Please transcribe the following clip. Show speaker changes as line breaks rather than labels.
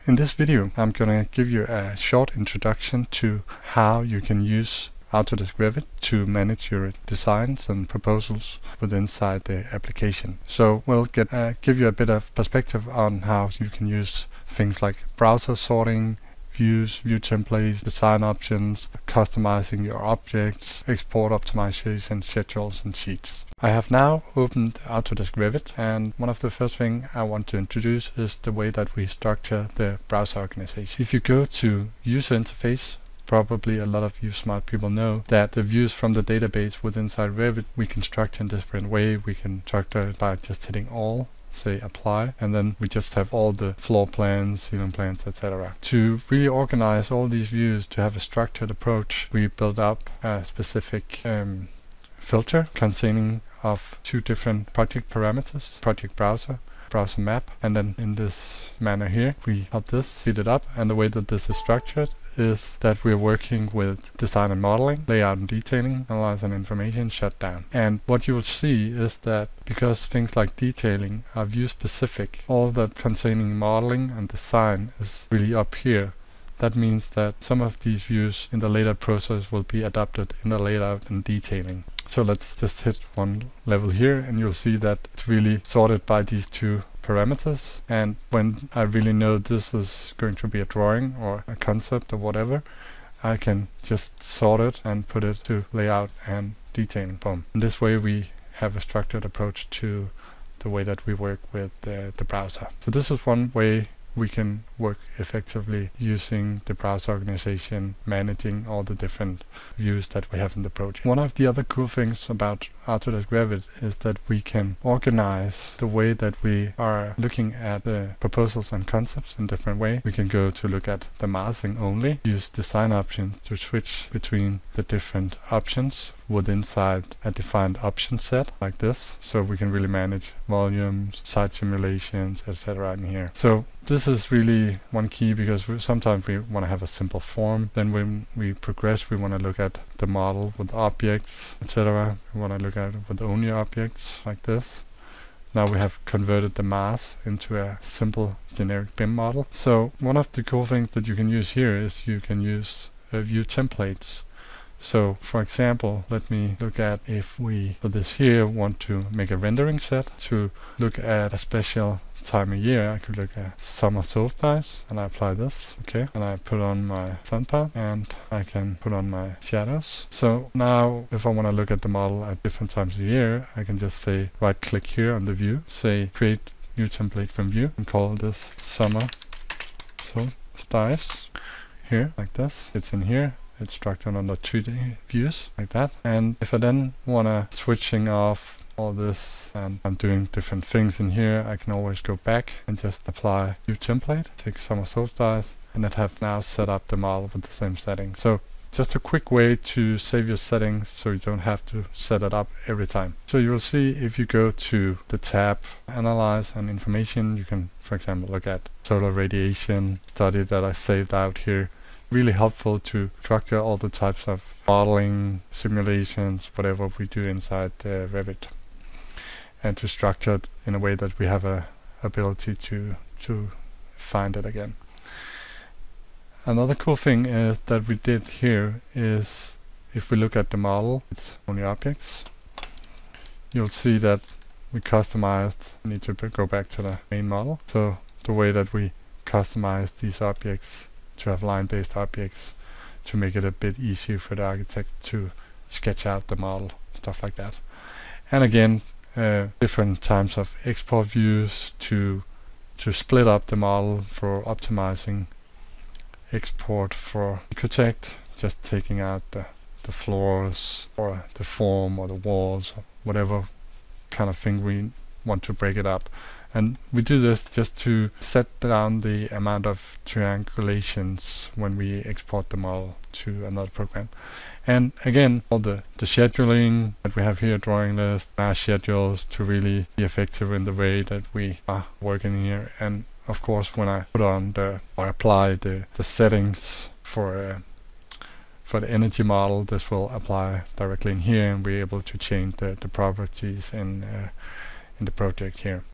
In this video, I'm going to give you a short introduction to how you can use Autodesk Revit to manage your designs and proposals within inside the application. So we'll give you a bit of perspective on how you can use things like browser sorting, views, view templates, design options, customizing your objects, export optimization, schedules, and sheets. I have now opened Autodesk Revit, and one of the first things I want to introduce is the way that we structure the browser organization. If you go to user interface, probably a lot of you smart people know that the views from the database within inside Revit we can structure in different way. We can structure it by just hitting all, say apply, and then we just have all the floor plans, ceiling plans, etc. To really organize all these views to have a structured approach, we built up a specific filter containing of two different project parameters: project browser, browser map, and then in this manner here we have this, speed it up, and the way that this is structured is that we're working with design and modeling, layout and detailing, analyze and information, shutdown. And what you will see is that because things like detailing are view specific, all that containing modeling and design is really up here. That means that some of these views in the later process will be adapted in the layout and detailing. So let's just hit one level here, and you'll see that it's really sorted by these two parameters. And when I really know this is going to be a drawing or a concept or whatever, I can just sort it and put it to layout and detailing. Boom. And this way we have a structured approach to the way that we work with the browser. So this is one way we can work effectively using the browser organization, managing all the different views that we have in the project. One of the other cool things about Autodesk Revit is that we can organize the way that we are looking at the proposals and concepts in different way. We can go to look at the massing only, use design options to switch between the different options within inside a defined option set like this, so we can really manage volumes, site simulations, etc. in here. So this is really one key, because sometimes we want to have a simple form. Then when we progress, we want to look at the model with objects, etc. We want to look at it with only objects like this. Now we have converted the mass into a simple generic BIM model. So one of the cool things that you can use here is you can use view templates. So for example, let me look at if we, for this here, want to make a rendering set to look at a special time of year. I could look at summer solstice, and I apply this, okay, and I put on my sun path, and I can put on my shadows. So now if I want to look at the model at different times of year, I can just say right click here on the view, say create new template from view, and call this summer solstice here, like this. It's in here. It's structured under 2D views like that. And if I then want to switching off all this and I'm doing different things in here, I can always go back and just apply view template, take summer solstice, and it have now set up the model with the same setting. So just a quick way to save your settings so you don't have to set it up every time. So you will see if you go to the tab Analyze and Information, you can, for example, look at solar radiation study that I saved out here. Really helpful to structure all the types of modeling, simulations, whatever we do inside Revit, and to structure it in a way that we have a ability to find it again. Another cool thing is that we did here is, if we look at the model, it's only objects. You'll see that we customized. I need to go back to the main model. So the way that we customize these objects to have line-based objects to make it a bit easier for the architect to sketch out the model, stuff like that. And again, different types of export views to split up the model for optimizing. Export for architect, just taking out the floors or the form or the walls or whatever kind of thing we want to break it up. And we do this just to set down the amount of triangulations when we export the model to another program. And again, all the scheduling that we have here, drawing list, mass schedules, to really be effective in the way that we are working here. And of course, when I put on or apply the settings for the energy model, this will apply directly in here, and we're able to change the properties in the project here.